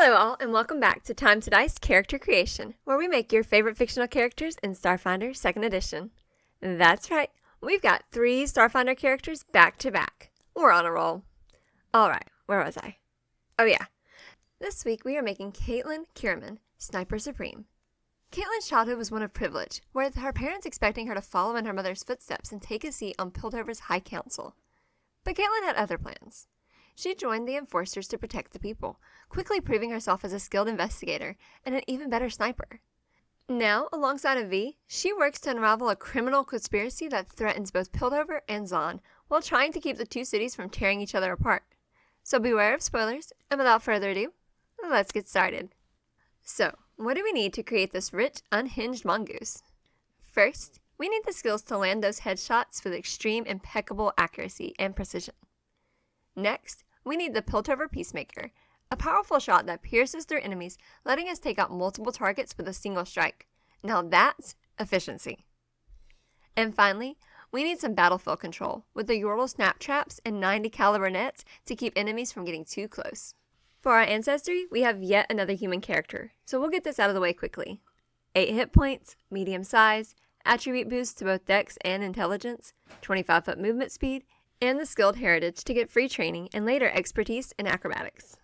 Hello all, and welcome back to Time to Dice Character Creation, where we make your favorite fictional characters in Starfinder 2nd Edition. That's right, we've got 3 Starfinder characters back to back. We're on a roll. Alright, where was I? Oh yeah. This week we are making Caitlyn Kierman, Sniper Supreme. Caitlyn's childhood was one of privilege, with her parents expecting her to follow in her mother's footsteps and take a seat on Piltover's High Council. But Caitlyn had other plans. She joined the Enforcers to protect the people, quickly proving herself as a skilled investigator and an even better sniper. Now, alongside of V, she works to unravel a criminal conspiracy that threatens both Piltover and Zon, while trying to keep the two cities from tearing each other apart. So beware of spoilers, and without further ado, let's get started. So, what do we need to create this rich, unhinged mongoose? First, we need the skills to land those headshots with extreme impeccable accuracy and precision. Next, we need the Piltover Peacemaker, a powerful shot that pierces through enemies, letting us take out multiple targets with a single strike. Now that's efficiency. And finally, we need some battlefield control, with the Yordle snap traps and 90 caliber nets to keep enemies from getting too close. For our Ancestry, we have yet another human character, so we'll get this out of the way quickly. 8 hit points, medium size, attribute boost to both dex and intelligence, 25-foot movement speed, and the skilled heritage to get free training and later expertise in acrobatics.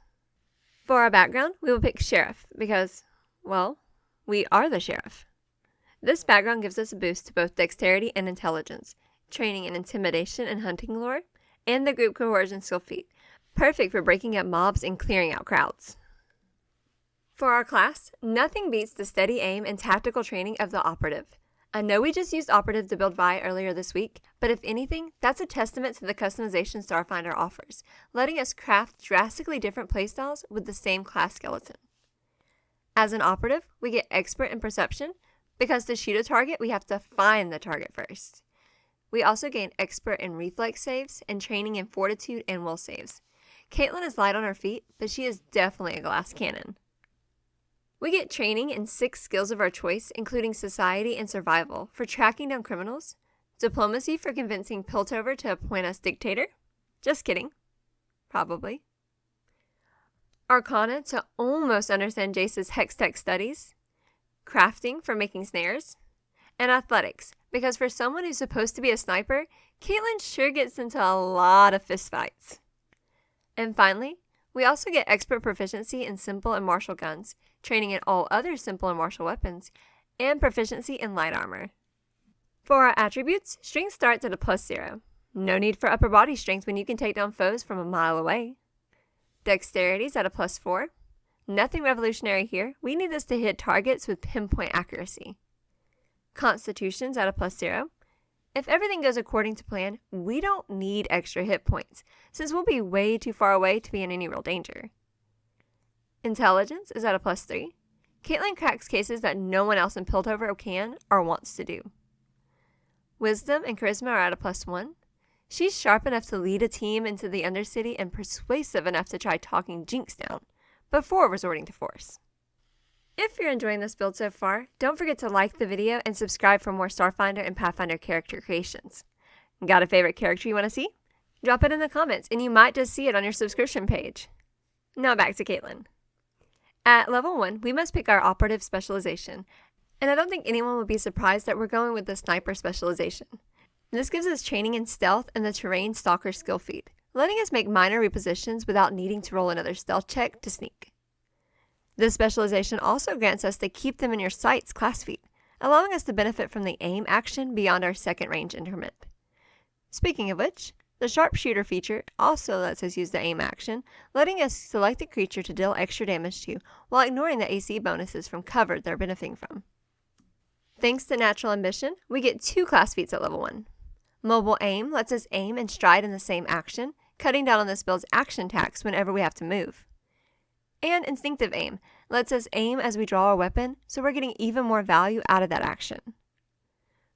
For our background, we will pick Sheriff because, well, we are the Sheriff. This background gives us a boost to both dexterity and intelligence, training in intimidation and hunting lore, and the group coercion skill feat, perfect for breaking up mobs and clearing out crowds. For our class, nothing beats the steady aim and tactical training of the Operative. I know we just used Operative to build Vi earlier this week, but if anything, that's a testament to the customization Starfinder offers, letting us craft drastically different playstyles with the same class skeleton. As an Operative, we get Expert in Perception, because to shoot a target, we have to find the target first. We also gain Expert in Reflex saves and training in Fortitude and Will saves. Caitlyn is light on her feet, but she is definitely a glass cannon. We get training in 6 skills of our choice, including Society and Survival, for tracking down criminals, Diplomacy for convincing Piltover to appoint us dictator. Just kidding. Probably. Arcana to almost understand Jace's Hextech studies, Crafting for making snares, and Athletics, because for someone who's supposed to be a sniper, Caitlyn sure gets into a lot of fistfights. And finally, we also get expert proficiency in simple and martial guns, training in all other simple and martial weapons, and proficiency in light armor. For our attributes, strength starts at a +0. No need for upper body strength when you can take down foes from a mile away. Dexterity's at a +4. Nothing revolutionary here. We need this to hit targets with pinpoint accuracy. Constitution's at a +0. If everything goes according to plan, we don't need extra hit points, since we'll be way too far away to be in any real danger. Intelligence is at a +3. Caitlyn cracks cases that no one else in Piltover can or wants to do. Wisdom and Charisma are at a +1. She's sharp enough to lead a team into the Undercity and persuasive enough to try talking Jinx down, before resorting to force. If you're enjoying this build so far, don't forget to like the video and subscribe for more Starfinder and Pathfinder character creations. Got a favorite character you want to see? Drop it in the comments and you might just see it on your subscription page. Now back to Caitlyn. At level 1, we must pick our Operative specialization, and I don't think anyone would be surprised that we're going with the Sniper specialization. This gives us training in Stealth and the Terrain Stalker skill feat, letting us make minor repositions without needing to roll another stealth check to sneak. This specialization also grants us the Keep Them in Your Sights class feat, allowing us to benefit from the aim action beyond our second range increment. Speaking of which, the Sharpshooter feature also lets us use the aim action, letting us select a creature to deal extra damage to while ignoring the AC bonuses from cover they're benefiting from. Thanks to Natural Ambition, we get 2 class feats at level 1. Mobile Aim lets us aim and stride in the same action, cutting down on this build's action tax whenever we have to move. And Instinctive Aim lets us aim as we draw our weapon, so we're getting even more value out of that action.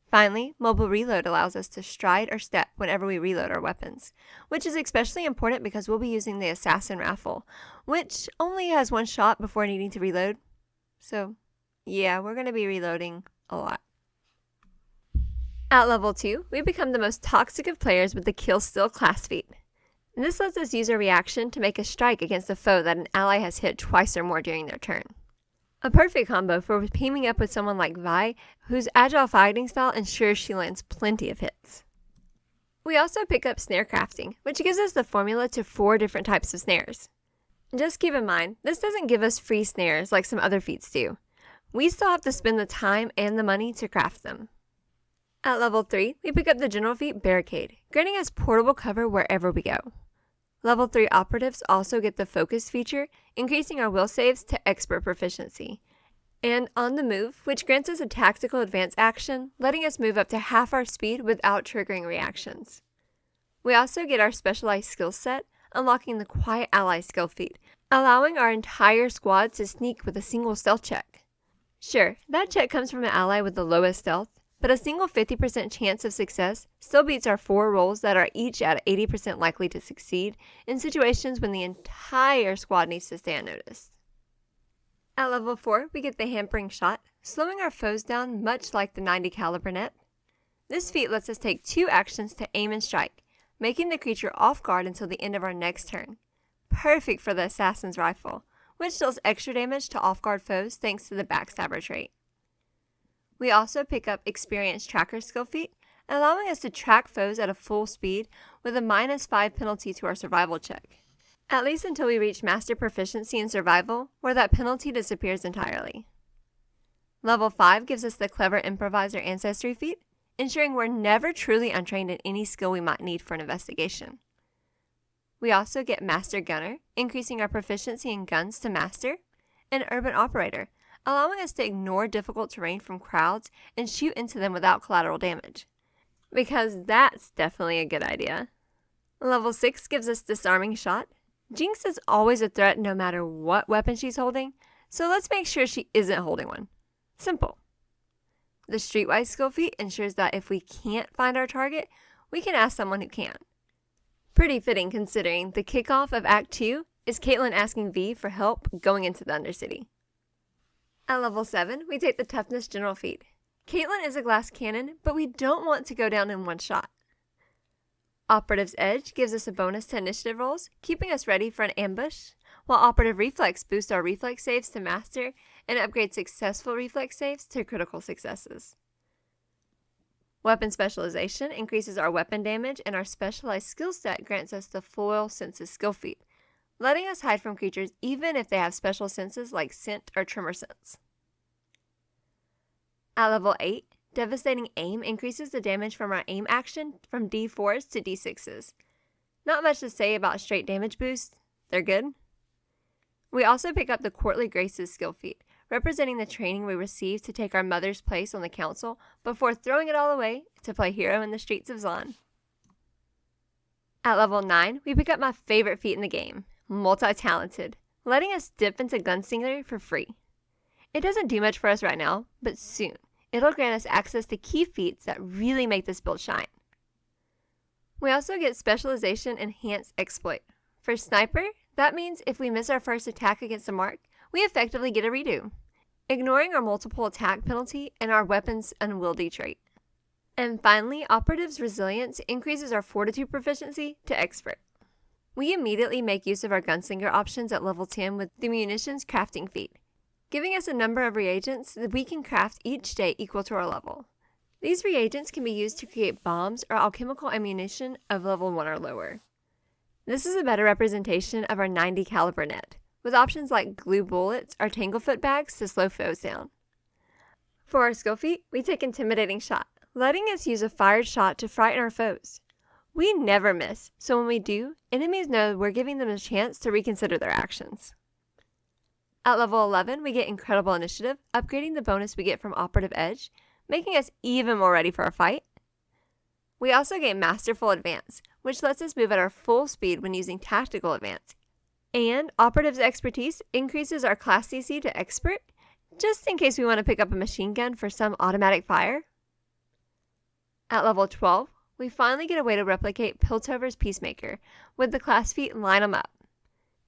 Finally, Mobile Reload allows us to stride or step whenever we reload our weapons, which is especially important because we'll be using the Assassin Raffle, which only has 1 shot before needing to reload. So, yeah, we're going to be reloading a lot. At level 2, we become the most toxic of players with the Kill Steal class feat. This lets us use a reaction to make a strike against a foe that an ally has hit twice or more during their turn. A perfect combo for teaming up with someone like Vi, whose agile fighting style ensures she lands plenty of hits. We also pick up snare crafting, which gives us the formula to 4 different types of snares. Just keep in mind, this doesn't give us free snares like some other feats do. We still have to spend the time and the money to craft them. At level 3, we pick up the general feat Barricade, granting us portable cover wherever we go. Level 3 operatives also get the Focus feature, increasing our will saves to expert proficiency. And On the Move, which grants us a tactical advance action, letting us move up to half our speed without triggering reactions. We also get our specialized skill set, unlocking the Quiet Ally skill feat, allowing our entire squad to sneak with a single stealth check. Sure, that check comes from an ally with the lowest stealth, but a single 50% chance of success still beats our 4 rolls that are each at 80% likely to succeed in situations when the entire squad needs to stay unnoticed. At level 4, we get the Hampering Shot, slowing our foes down much like the 90 caliber net. This feat lets us take 2 actions to aim and strike, making the creature off guard until the end of our next turn. Perfect for the Assassin's Rifle, which deals extra damage to off-guard foes thanks to the Backstabber trait. We also pick up Experienced Tracker skill feat, allowing us to track foes at a full speed with a -5 penalty to our survival check, at least until we reach Master Proficiency in Survival, where that penalty disappears entirely. Level 5 gives us the Clever Improviser Ancestry feat, ensuring we're never truly untrained in any skill we might need for an investigation. We also get Master Gunner, increasing our proficiency in guns to Master, and Urban Operator, allowing us to ignore difficult terrain from crowds and shoot into them without collateral damage. Because that's definitely a good idea. Level 6 gives us Disarming Shot. Jinx is always a threat no matter what weapon she's holding, so let's make sure she isn't holding one. Simple. The Streetwise skill feat ensures that if we can't find our target, we can ask someone who can. Pretty fitting considering the kickoff of Act 2 is Caitlyn asking V for help going into the Undercity. At level 7, we take the Toughness General feat. Caitlyn is a glass cannon, but we don't want to go down in one shot. Operative's Edge gives us a bonus to initiative rolls, keeping us ready for an ambush, while Operative Reflex boosts our reflex saves to Master and upgrades successful reflex saves to critical successes. Weapon Specialization increases our weapon damage, and our specialized skill set grants us the Foil Senses skill feat, letting us hide from creatures even if they have special senses like scent or tremor sense. At level 8, Devastating Aim increases the damage from our aim action from D4s to D6s. Not much to say about straight damage boosts, they're good. We also pick up the Courtly Graces skill feat, representing the training we received to take our mother's place on the council before throwing it all away to play hero in the streets of Zon. At level 9, we pick up my favorite feat in the game, Multi-Talented, letting us dip into Gunslinger for free. It doesn't do much for us right now, but soon, it'll grant us access to key feats that really make this build shine. We also get Specialization Enhanced Exploit. For Sniper, that means if we miss our first attack against a mark, we effectively get a redo, ignoring our multiple attack penalty and our weapon's unwieldy trait. And finally, Operative's Resilience increases our Fortitude proficiency to Expert. We immediately make use of our Gunslinger options at level 10 with the Munitions Crafting feat, giving us a number of reagents that we can craft each day equal to our level. These reagents can be used to create bombs or alchemical ammunition of level 1 or lower. This is a better representation of our 90 caliber net, with options like glue bullets or tanglefoot bags to slow foes down. For our skill feat, we take Intimidating Shot, letting us use a fired shot to frighten our foes. We never miss, so when we do, enemies know we're giving them a chance to reconsider their actions. At level 11, we get Incredible Initiative, upgrading the bonus we get from Operative Edge, making us even more ready for a fight. We also get Masterful Advance, which lets us move at our full speed when using Tactical Advance. And Operative's Expertise increases our class CC to Expert, just in case we want to pick up a machine gun for some automatic fire. At level 12, we finally get a way to replicate Piltover's Peacemaker with the class feat Line 'em Up.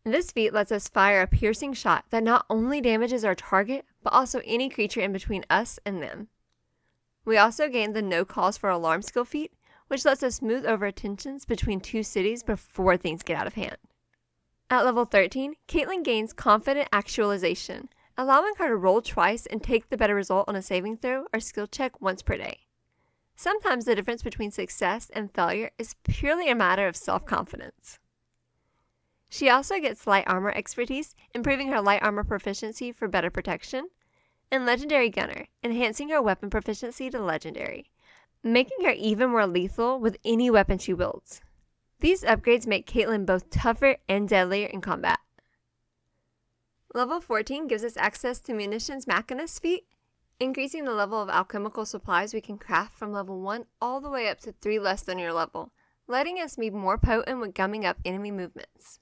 This feat lets us fire a piercing shot that not only damages our target, but also any creature in between us and them. We also gain the No Cause for Alarm skill feat, which lets us smooth over tensions between two cities before things get out of hand. At level 13, Caitlyn gains Confident Actualization, allowing her to roll twice and take the better result on a saving throw or skill check once per day. Sometimes the difference between success and failure is purely a matter of self-confidence. She also gets Light Armor Expertise, improving her light armor proficiency for better protection, and Legendary Gunner, enhancing her weapon proficiency to Legendary, making her even more lethal with any weapon she wields. These upgrades make Caitlyn both tougher and deadlier in combat. Level 14 gives us access to Munitions Machinist feat, increasing the level of alchemical supplies we can craft from level 1 all the way up to 3 less than your level, letting us be more potent with gumming up enemy movements.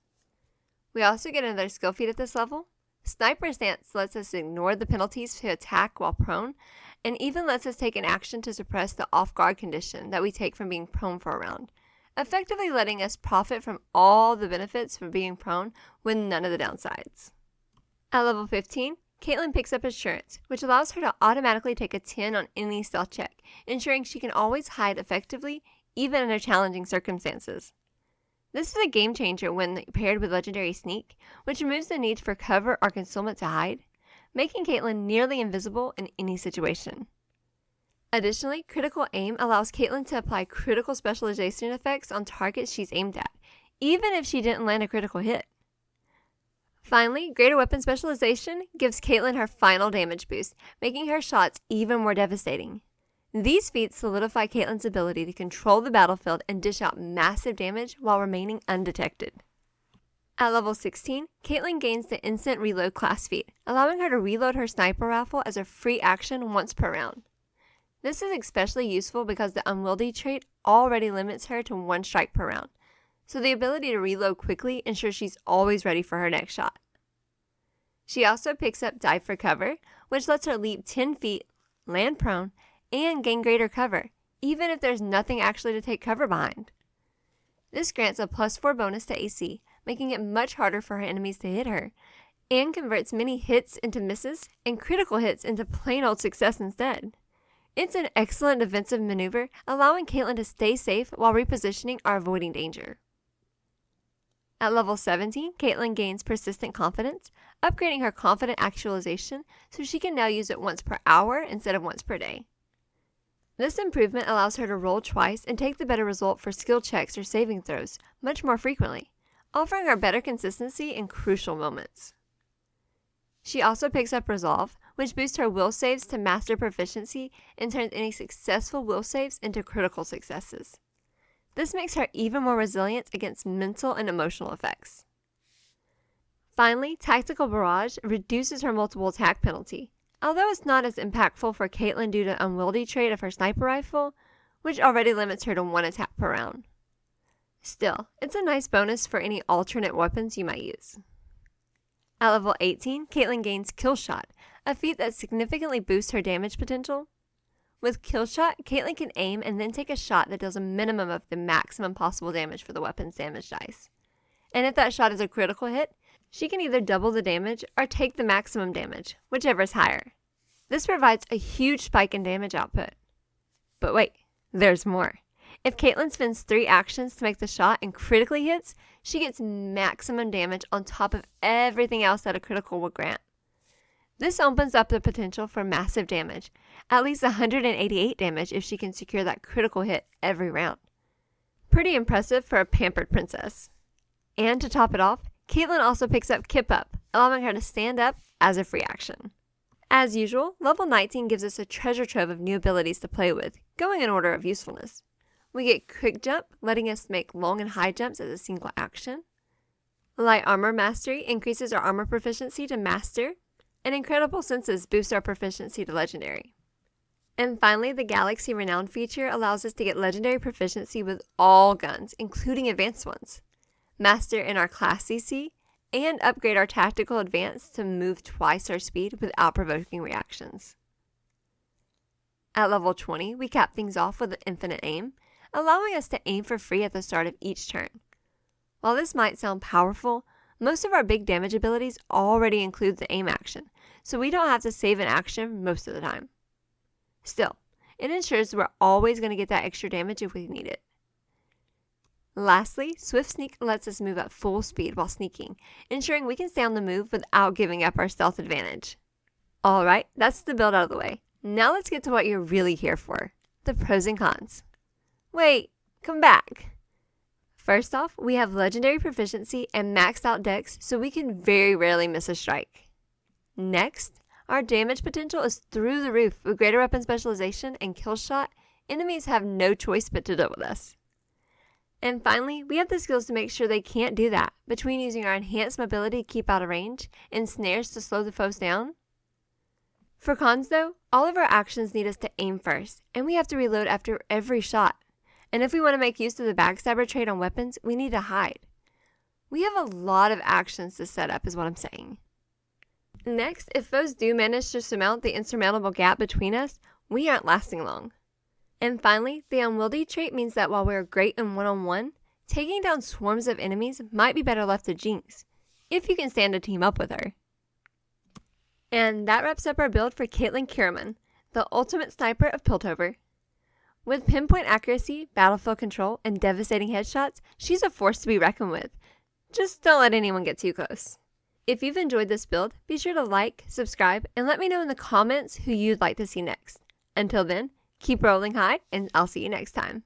We also get another skill feat at this level. Sniper Stance lets us ignore the penalties to attack while prone, and even lets us take an action to suppress the off-guard condition that we take from being prone for a round, effectively letting us profit from all the benefits from being prone with none of the downsides. At level 15, Caitlyn picks up Assurance, which allows her to automatically take a 10 on any stealth check, ensuring she can always hide effectively, even under challenging circumstances. This is a game changer when paired with Legendary Sneak, which removes the need for cover or concealment to hide, making Caitlyn nearly invisible in any situation. Additionally, Critical Aim allows Caitlyn to apply critical specialization effects on targets she's aimed at, even if she didn't land a critical hit. Finally, Greater Weapon Specialization gives Caitlyn her final damage boost, making her shots even more devastating. These feats solidify Caitlyn's ability to control the battlefield and dish out massive damage while remaining undetected. At level 16, Caitlyn gains the Instant Reload class feat, allowing her to reload her sniper rifle as a free action once per round. This is especially useful because the Unwieldy trait already limits her to 1 strike per round, so the ability to reload quickly ensures she's always ready for her next shot. She also picks up Dive for Cover, which lets her leap 10 feet, land prone, and gain greater cover, even if there's nothing actually to take cover behind. This grants a +4 bonus to AC, making it much harder for her enemies to hit her, and converts many hits into misses and critical hits into plain old success instead. It's an excellent defensive maneuver, allowing Caitlyn to stay safe while repositioning or avoiding danger. At level 17, Caitlyn gains Persistent Confidence, upgrading her Confident Actualization so she can now use it once per hour instead of once per day. This improvement allows her to roll twice and take the better result for skill checks or saving throws much more frequently, offering her better consistency in crucial moments. She also picks up Resolve, which boosts her will saves to master proficiency and turns any successful will saves into critical successes. This makes her even more resilient against mental and emotional effects. Finally, Tactical Barrage reduces her multiple attack penalty, although it's not as impactful for Caitlyn due to Unwieldy trait of her sniper rifle, which already limits her to 1 attack per round. Still, it's a nice bonus for any alternate weapons you might use. At level 18, Caitlyn gains Kill Shot, a feat that significantly boosts her damage potential. With Kill Shot, Caitlyn can aim and then take a shot that deals a minimum of the maximum possible damage for the weapon's damage dice. And if that shot is a critical hit, she can either double the damage or take the maximum damage, whichever is higher. This provides a huge spike in damage output. But wait, there's more. If Caitlyn spends 3 actions to make the shot and critically hits, she gets maximum damage on top of everything else that a critical would grant. This opens up the potential for massive damage, at least 188 damage if she can secure that critical hit every round. Pretty impressive for a pampered princess. And to top it off, Caitlyn also picks up Kip Up, allowing her to stand up as a free action. As usual, level 19 gives us a treasure trove of new abilities to play with, going in order of usefulness. We get Quick Jump, letting us make long and high jumps as a single action. Light Armor Mastery increases our armor proficiency to Master, and Incredible Senses boosts our proficiency to Legendary. And finally, the Galaxy Renown feature allows us to get Legendary proficiency with all guns, including advanced ones, master in our class CC, and upgrade our tactical advance to move twice our speed without provoking reactions. At level 20, we cap things off with Infinite Aim, allowing us to aim for free at the start of each turn. While this might sound powerful, most of our big damage abilities already include the aim action, so we don't have to save an action most of the time. Still, It ensures we're always going to get that extra damage if we need it. Lastly, Swift Sneak lets us move at full speed while sneaking, ensuring we can stay on the move without giving up our stealth advantage. Alright, that's the build out of the way. Now let's get to what you're really here for, the pros and cons. Wait, come back. First off, we have legendary proficiency and maxed out dex, so we can very rarely miss a strike. Next, our damage potential is through the roof. With greater weapon specialization and kill shot, enemies have no choice but to deal with us. And finally, we have the skills to make sure they can't do that, between using our enhanced mobility to keep out of range and snares to slow the foes down. For cons though, all of our actions need us to aim first, and we have to reload after every shot. And if we want to make use of the backstabber trait on weapons, we need to hide. We have a lot of actions to set up is what I'm saying. Next, if foes do manage to surmount the insurmountable gap between us, we aren't lasting long. And finally, the unwieldy trait means that while we're great in one-on-one, taking down swarms of enemies might be better left to Jinx, if you can stand to team up with her. And that wraps up our build for Caitlyn Kierman, the ultimate sniper of Piltover. With pinpoint accuracy, battlefield control, and devastating headshots, she's a force to be reckoned with. Just don't let anyone get too close. If you've enjoyed this build, be sure to like, subscribe, and let me know in the comments who you'd like to see next. Until then, keep rolling high, and I'll see you next time.